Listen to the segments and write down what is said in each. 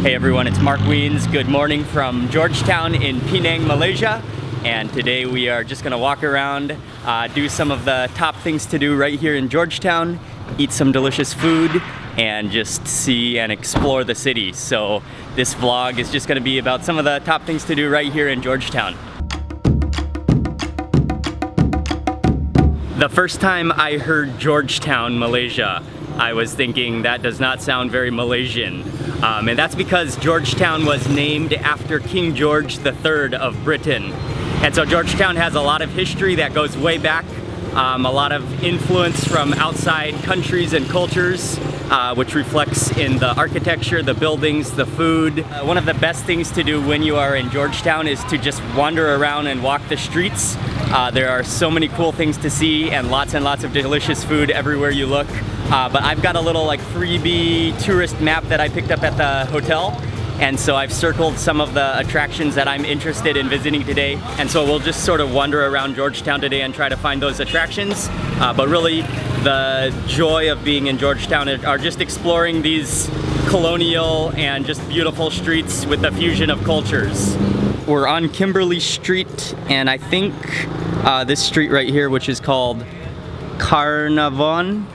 Hey everyone, it's Mark Wiens. Good morning from Georgetown in Penang, Malaysia. And today we are just gonna walk around, do some of the top things to do right here in Georgetown, eat some delicious food, and just see and explore the city. So this vlog is just gonna be about some of the top things to do right here in Georgetown. The first time I heard Georgetown, Malaysia, I was thinking that does not sound very Malaysian. And that's because Georgetown was named after King George III of Britain. And so Georgetown has a lot of history that goes way back, a lot of influence from outside countries and cultures, which reflects in the architecture, the buildings, the food. One of the best things to do when you are in Georgetown is to just wander around and walk the streets. There are so many cool things to see and lots of delicious food everywhere you look. But I've got a little like freebie tourist map that I picked up at the hotel. And so I've circled some of the attractions that I'm interested in visiting today. And so we'll just sort of wander around Georgetown today and try to find those attractions. But really, the joy of being in Georgetown are just exploring these colonial and just beautiful streets with the fusion of cultures. We're on Kimberley Street, and I think this street right here, which is called Carnarvon,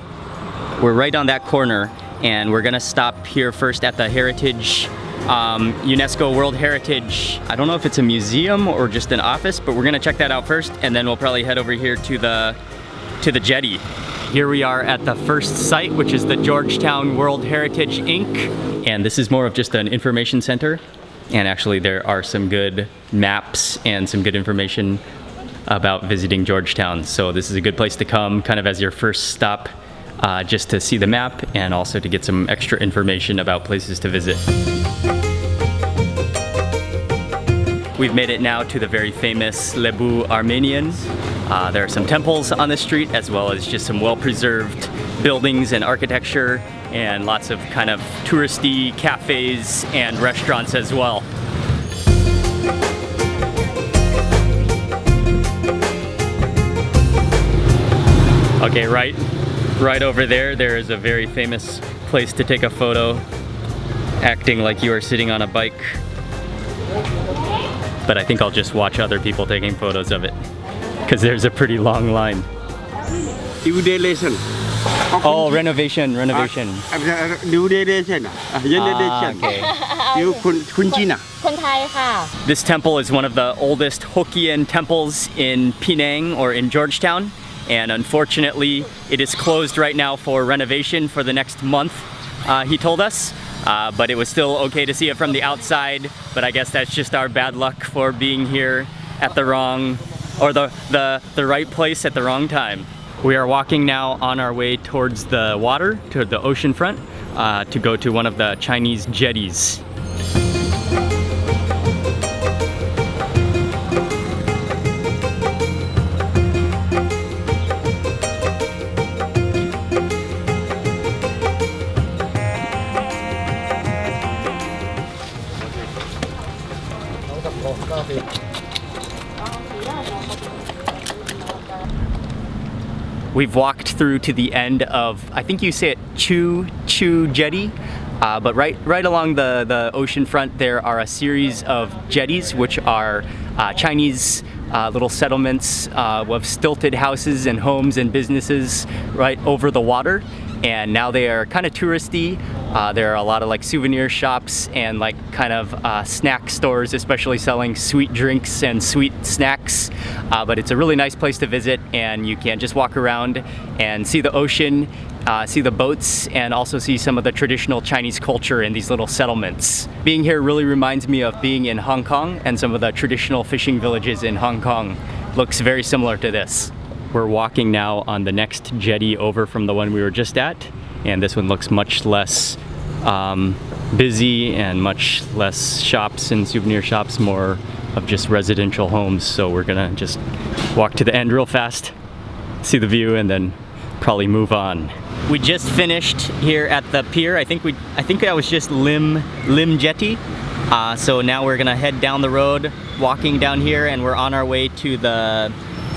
we're right on that corner, and we're gonna stop here first at the Heritage, UNESCO World Heritage. I don't know if it's a museum or just an office, but we're gonna check that out first, and then we'll probably head over here to the jetty. Here we are at the first site, which is the Georgetown World Heritage Inc. And this is more of just an information center. And actually there are some good maps and some good information about visiting Georgetown. So this is a good place to come kind of as your first stop, just to see the map and also to get some extra information about places to visit. We've made it now to the very famous Lebuh Armenian. There are some temples on the street, as well as just some well-preserved buildings and architecture, and lots of kind of touristy cafes and restaurants as well. Okay, right over there, there is a very famous place to take a photo, acting like you are sitting on a bike. But I think I'll just watch other people taking photos of it, because there's a pretty long line. Oh, renovation. New renovation. Okay. This temple is one of the oldest Hokkien temples in Penang, or in Georgetown. And unfortunately, it is closed right now for renovation for the next month, he told us. But it was still okay to see it from the outside. But I guess that's just our bad luck for being here at the wrong, or the right place at the wrong time. We are walking now on our way towards the water, to the ocean front, to go to one of the Chinese jetties. We've walked through to the end of, I think you say it, Chew Jetty, but right along the ocean front there are a series of jetties, which are Chinese little settlements of stilted houses and homes and businesses right over the water. And now they are kind of touristy. There are a lot of like souvenir shops and like kind of snack stores, especially selling sweet drinks and sweet snacks. But it's a really nice place to visit, and you can just walk around and see the ocean, see the boats, and also see some of the traditional Chinese culture in these little settlements. Being here really reminds me of being in Hong Kong, and some of the traditional fishing villages in Hong Kong looks very similar to this. We're walking now on the next jetty over from the one we were just at, and this one looks much less busy and much less shops and souvenir shops, more of just residential homes. So we're gonna just walk to the end real fast, see the view, and then probably move on. We just finished here at the pier. I think that was just Lim Jetty. So now we're gonna head down the road, walking down here, and we're on our way to the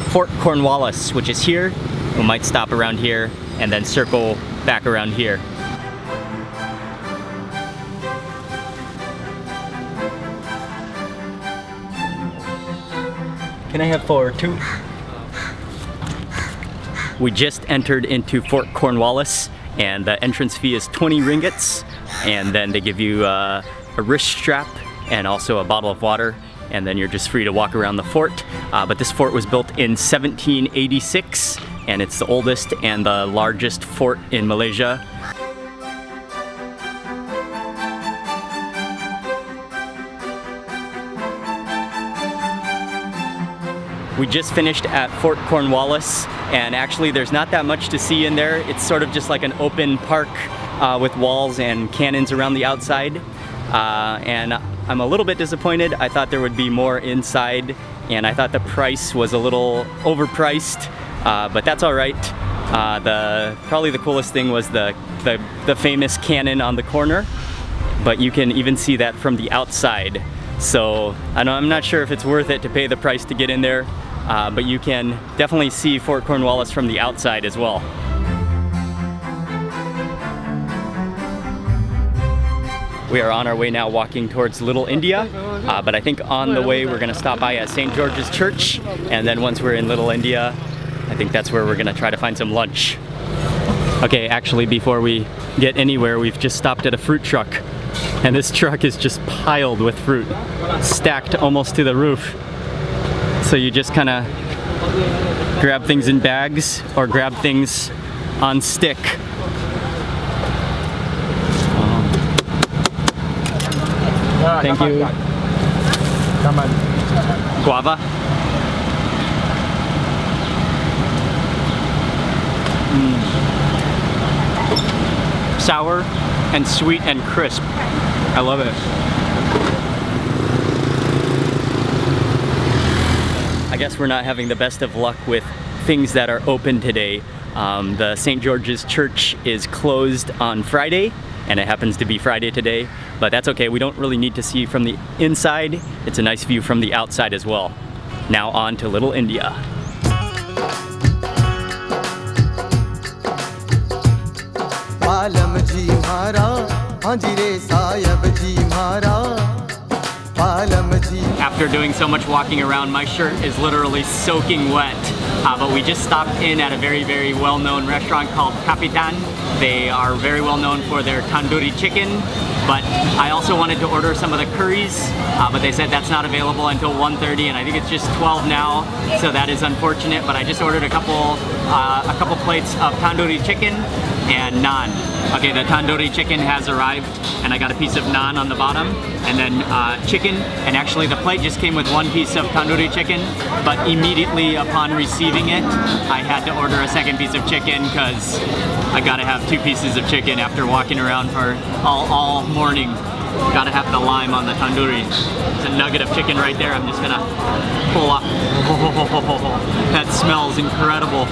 Fort Cornwallis, which is here. We might stop around here and then circle back around here. Can I have 4 too? We just entered into Fort Cornwallis, and the entrance fee is 20 ringgits, and then they give you a wrist strap and also a bottle of water, and then you're just free to walk around the fort. But this fort was built in 1786, and it's the oldest and the largest fort in Malaysia. We just finished at Fort Cornwallis, and actually there's not that much to see in there. It's sort of just like an open park with walls and cannons around the outside. And I'm a little bit disappointed. I thought there would be more inside, and I thought the price was a little overpriced, but that's all right. Probably the coolest thing was the famous cannon on the corner, but you can even see that from the outside. So I'm not sure if it's worth it to pay the price to get in there, but you can definitely see Fort Cornwallis from the outside as well. We are on our way now walking towards Little India, but I think on the way we're going to stop by at St. George's Church, and then once we're in Little India, I think that's where we're going to try to find some lunch. Okay, actually before we get anywhere, we've just stopped at a fruit truck, and this truck is just piled with fruit, stacked almost to the roof. So you just kind of grab things in bags or grab things on stick. Thank you. Guava. Sour and sweet and crisp. I love it. I guess we're not having the best of luck with things that are open today. The St. George's Church is closed on Friday, and it happens to be Friday today, but that's okay. We don't really need to see from the inside. It's a nice view from the outside as well. Now on to Little India. After doing so much walking around, my shirt is literally soaking wet. But we just stopped in at a very, very well-known restaurant called Kapitan. They are very well known for their tandoori chicken, but I also wanted to order some of the curries, but they said that's not available until 1:30, and I think it's just 12 now, so that is unfortunate. But I just ordered a couple plates of tandoori chicken and naan. Okay, the tandoori chicken has arrived, and I got a piece of naan on the bottom, and then chicken, and actually the plate just came with one piece of tandoori chicken, but immediately upon receiving it, I had to order a second piece of chicken because I gotta have 2 pieces of chicken after walking around for all morning. Gotta have the lime on the tandoori. It's a nugget of chicken right there. I'm just gonna pull up. That smells incredible.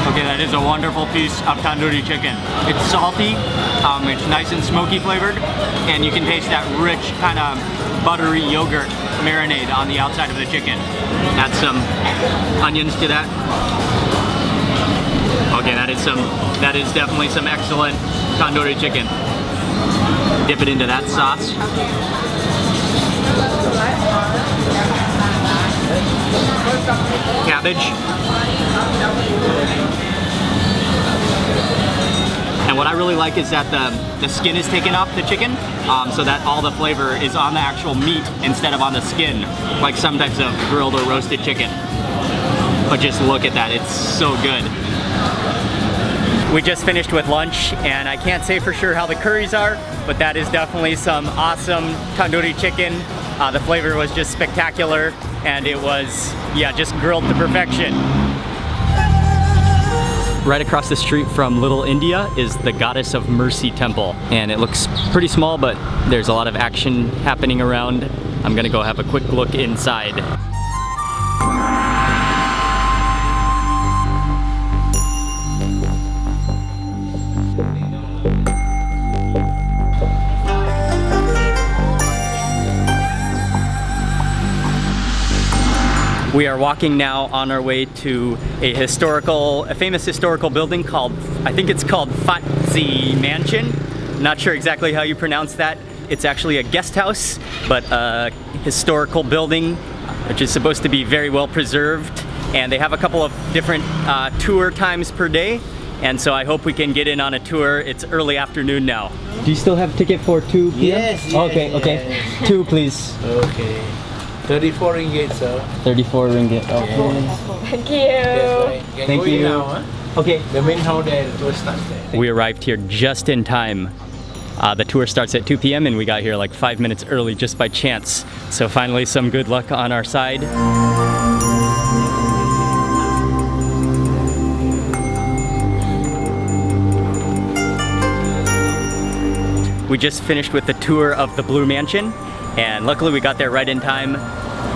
Okay, that is a wonderful piece of tandoori chicken. It's salty, it's nice and smoky flavored, and you can taste that rich kind of buttery yogurt marinade on the outside of the chicken. Add some onions to that. Okay, that is definitely some excellent tandoori chicken. Dip it into that sauce. Cabbage. And what I really like is that the skin is taken off the chicken, so that all the flavor is on the actual meat instead of on the skin, like some types of grilled or roasted chicken. But just look at that, it's so good. We just finished with lunch, and I can't say for sure how the curries are, but that is definitely some awesome tandoori chicken. The flavor was just spectacular, and it was, yeah, just grilled to perfection. Right across the street from Little India is the Goddess of Mercy Temple, and it looks pretty small, but there's a lot of action happening around. I'm gonna go have a quick look inside. We are walking now on our way to a famous historical building called, I think it's called Fat Zi Mansion. Not sure exactly how you pronounce that. It's actually a guest house, but a historical building which is supposed to be very well preserved. And they have a couple of different tour times per day. And so I hope we can get in on a tour. It's early afternoon now. Do you still have ticket for 2 p.m.? Yes, okay. Yes. 2 please. Okay. 34 ringgit, sir. 34 ringgit. Okay. Thank you. Thank you. Now, huh? Okay. The main hall there, the tour starts there. We arrived here just in time. The tour starts at 2 p.m. and we got here like 5 minutes early just by chance. So finally some good luck on our side. We just finished with the tour of the Blue Mansion, and luckily we got there right in time.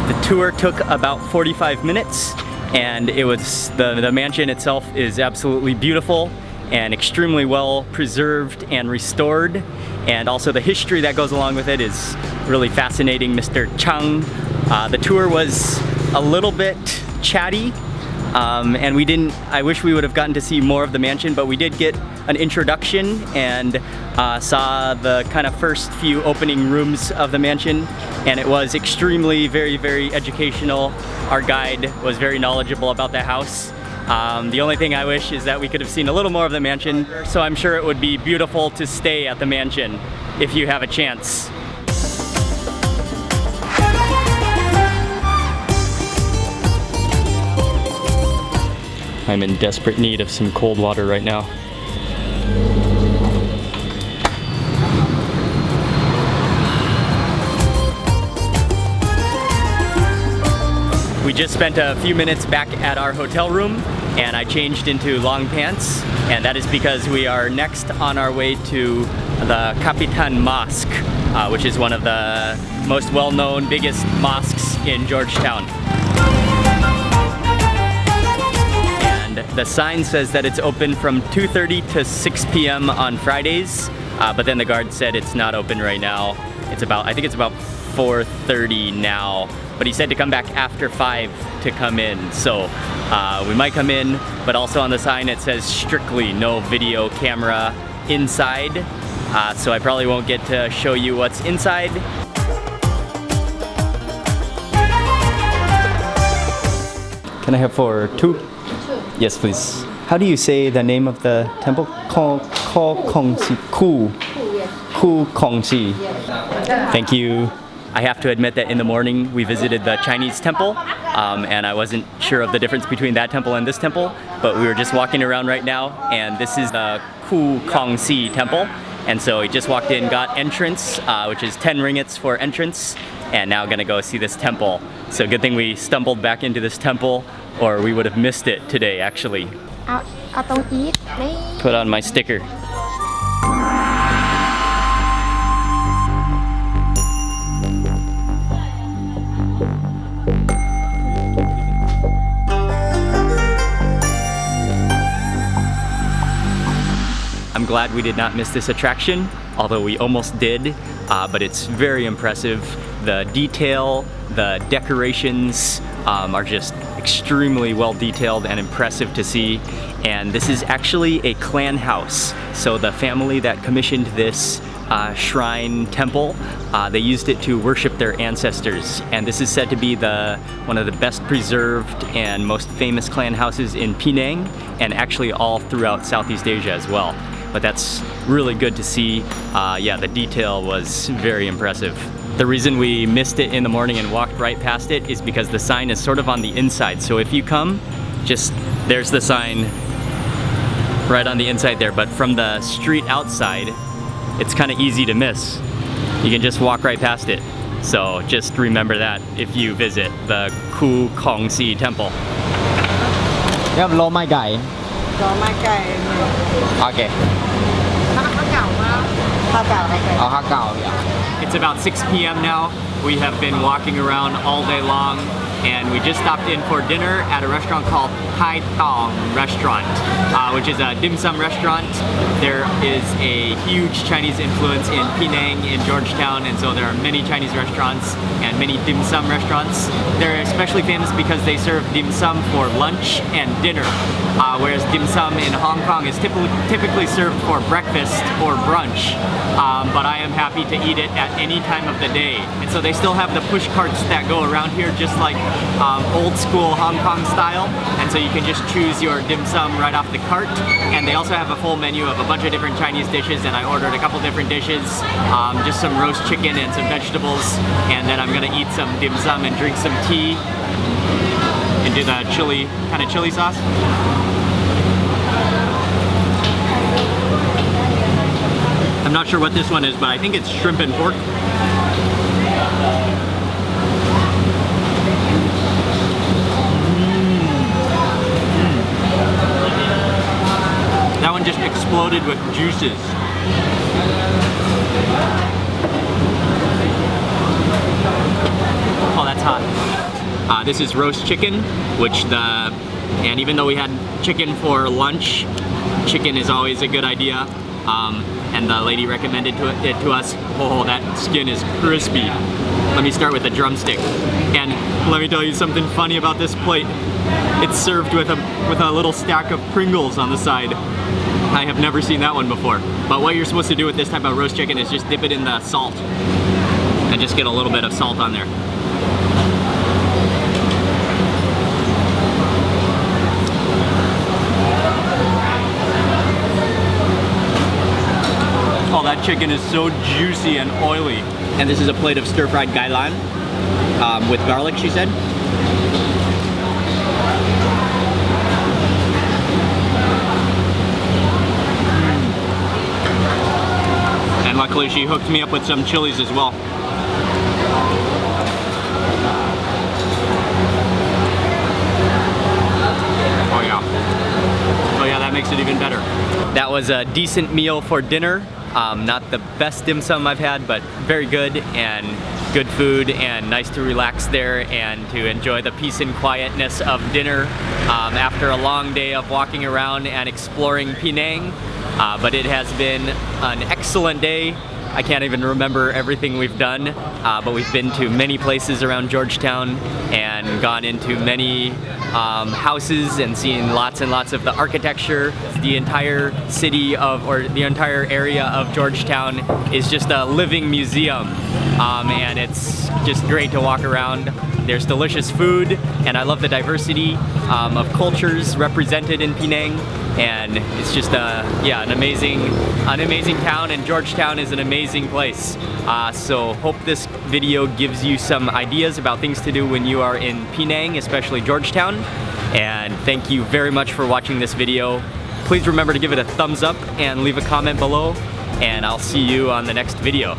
The tour took about 45 minutes, and it was the mansion itself is absolutely beautiful and extremely well preserved and restored, and also the history that goes along with it is really fascinating. Mr. Chang, the tour was a little bit chatty. And I wish we would have gotten to see more of the mansion, but we did get an introduction and saw the kind of first few opening rooms of the mansion, and it was extremely, very, very educational. Our guide was very knowledgeable about the house. The only thing I wish is that we could have seen a little more of the mansion, so I'm sure it would be beautiful to stay at the mansion if you have a chance. I'm in desperate need of some cold water right now. We just spent a few minutes back at our hotel room and I changed into long pants, and that is because we are next on our way to the Kapitan Mosque, which is one of the most well-known, biggest mosques in Georgetown. The sign says that it's open from 2:30 to 6 p.m. on Fridays, but then the guard said it's not open right now. I think it's about 4:30 now, but he said to come back after 5 to come in. So we might come in, but also on the sign it says strictly no video camera inside. So I probably won't get to show you what's inside. Can I have for 2? Yes, please. How do you say the name of the temple? Kongsi. Kongsi. Thank you. I have to admit that in the morning we visited the Chinese temple, and I wasn't sure of the difference between that temple and this temple, but we were just walking around right now, and this is the Kongsi temple. And so we just walked in, got entrance, which is 10 ringgits for entrance, and now gonna go see this temple. So good thing we stumbled back into this temple, or we would have missed it today, actually. Put on my sticker. I'm glad we did not miss this attraction, although we almost did, but it's very impressive. The detail, the decorations are just extremely well detailed and impressive to see. And this is actually a clan house. So the family that commissioned this shrine temple, they used it to worship their ancestors. And this is said to be one of the best preserved and most famous clan houses in Penang, and actually all throughout Southeast Asia as well. But that's really good to see. Yeah, the detail was very impressive. The reason we missed it in the morning and walked right past it is because the sign is sort of on the inside. So if you come, there's the sign right on the inside there. But from the street outside, it's kind of easy to miss. You can just walk right past it. So just remember that if you visit the Chew Kongsi temple. You have low my guy. Okay. It's about 6 p.m. now. We have been walking around all day long, and we just stopped in for dinner at a restaurant called Tai Tong Restaurant, which is a dim sum restaurant. There is a huge Chinese influence in Penang, in Georgetown, and so there are many Chinese restaurants and many dim sum restaurants. They're especially famous because they serve dim sum for lunch and dinner, whereas dim sum in Hong Kong is typically served for breakfast or brunch, but I am happy to eat it at any time of the day. And so they still have the push carts that go around here, just like old school Hong Kong style, and so you can just choose your dim sum right off the cart. And they also have a full menu of a bunch of different Chinese dishes, and I ordered a couple different dishes, just some roast chicken and some vegetables, and then I'm gonna eat some dim sum and drink some tea and do the chili, kind of chili sauce. I'm not sure what this one is, but I think it's shrimp and pork. That one just exploded with juices. Oh, that's hot. This is roast chicken, and even though we had chicken for lunch, chicken is always a good idea. And the lady recommended it to us. Oh, that skin is crispy. Let me start with the drumstick. And let me tell you something funny about this plate. It's served with a little stack of Pringles on the side. I have never seen that one before. But what you're supposed to do with this type of roast chicken is just dip it in the salt and just get a little bit of salt on there. Oh, that chicken is so juicy and oily. And this is a plate of stir-fried gailan with garlic, she said. And luckily she hooked me up with some chilies as well. Oh yeah. Oh yeah, that makes it even better. That was a decent meal for dinner. Not the best dim sum I've had, but very good, and good food, and nice to relax there and to enjoy the peace and quietness of dinner after a long day of walking around and exploring Penang. But it has been an excellent day. I can't even remember everything we've done, but we've been to many places around Georgetown and gone into many houses and seen lots and lots of the architecture. The entire city or the entire area of Georgetown is just a living museum, and it's just great to walk around. There's delicious food, and I love the diversity of cultures represented in Penang. And it's just an amazing town, and Georgetown is an amazing place. So hope this video gives you some ideas about things to do when you are in Penang, especially Georgetown. And thank you very much for watching this video. Please remember to give it a thumbs up and leave a comment below, and I'll see you on the next video.